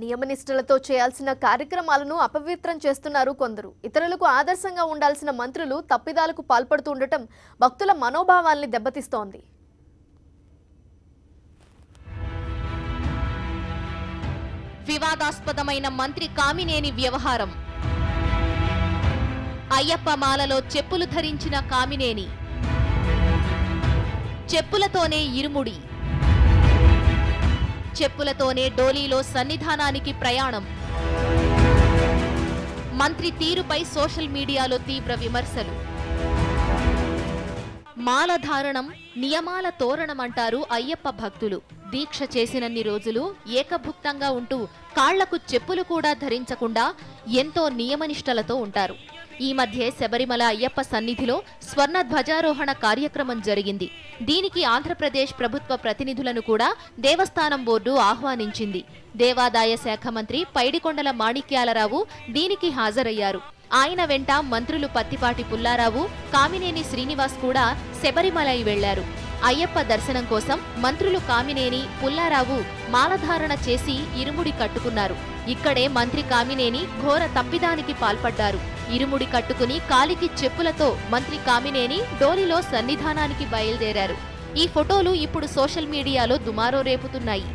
నియమనిష్టలతో చేయాల్సిన కార్యక్రమాలను అపవిత్రం చేస్తున్నారు కొందరు. ఇతరులకు ఆదర్శంగా ఉండాల్సిన మంత్రులు తప్పిదాలకు పాల్పడుతూ ఉండటం భక్తుల మనోభావాల్ని దెబ్బతీస్తోంది. వివాదాస్పదమైన మంత్రి కామినేని వ్యవహారం. అయ్యప్ప మాలలో చెప్పులు ధరించిన కామినేని, చెప్పులతోనే ఇరుముడి, చెప్పులతోనే డోలీలో సన్నిధానానికి ప్రయాణం. మంత్రి తీరుపై సోషల్ మీడియాలో తీవ్ర విమర్శలు. మాలధారణం నియమాల తోరణమంటారు అయ్యప్ప భక్తులు. దీక్ష చేసినన్ని రోజులు ఏకభుక్తంగా ఉంటూ కాళ్లకు చెప్పులు కూడా ధరించకుండా ఎంతో నియమనిష్టలతో ఉంటారు. ఈ మధ్య శబరిమల అయ్యప్ప సన్నిధిలో స్వర్ణ ధ్వజారోహణ కార్యక్రమం జరిగింది. దీనికి ఆంధ్రప్రదేశ్ ప్రభుత్వ ప్రతినిధులను కూడా దేవస్థానం బోర్డు ఆహ్వానించింది. దేవాదాయ శాఖ మంత్రి పైడికొండల మాణిక్యాలరావు దీనికి హాజరయ్యారు. ఆయన వెంట మంత్రులు పత్తిపాటి పుల్లారావు, కామినేని శ్రీనివాస్ కూడా శబరిమలై వెళ్లారు. అయ్యప్ప దర్శనం కోసం మంత్రులు కామినేని, పుల్లారావు మాలధారణ చేసి ఇరుముడి కట్టుకున్నారు. ఇక్కడే మంత్రి కామినేని ఘోర తప్పిదానికి పాల్పడ్డారు. ఇరుముడి కట్టుకుని కాలికి చెప్పులతో మంత్రి కామినేని డోలిలో సన్నిధానానికి బయలుదేరారు. ఈ ఫోటోలు ఇప్పుడు సోషల్ మీడియాలో దుమారో రేపుతున్నాయి.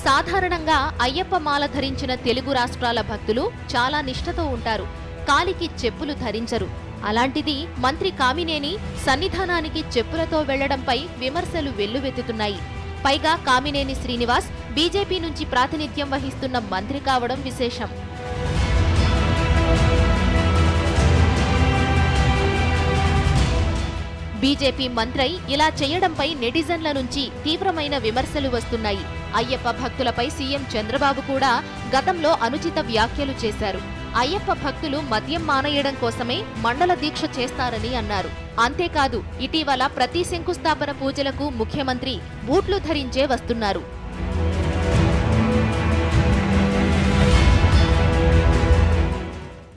సాధారణంగా అయ్యప్ప మాల ధరించిన తెలుగు రాష్ట్రాల భక్తులు చాలా నిష్ఠతో ఉంటారు. కాలికి చెప్పులు ధరించరు. అలాంటిది మంత్రి కామినేని సన్నిధానానికి చెప్పులతో వెళ్లడంపై విమర్శలు వెల్లువెత్తుతున్నాయి. పైగా కామినేని శ్రీనివాస్ బీజేపీ నుంచి ప్రాతినిధ్యం వహిస్తున్న మంత్రి కావడం విశేషం. బీజేపీ మంత్రై ఇలా చేయడంపై నెటిజన్ల నుంచి తీవ్రమైన విమర్శలు వస్తున్నాయి. అయ్యప్ప భక్తులపై సీఎం చంద్రబాబు కూడా గతంలో అనుచిత వ్యాఖ్యలు చేశారు. అయ్యప్ప భక్తులు మద్యం మానేయడం కోసమే మండల దీక్ష చేస్తారని అన్నారు. అంతేకాదు ఇటీవల ప్రతి శంకుస్థాపన పూజలకు ముఖ్యమంత్రి బూట్లు ధరించే వస్తున్నారు.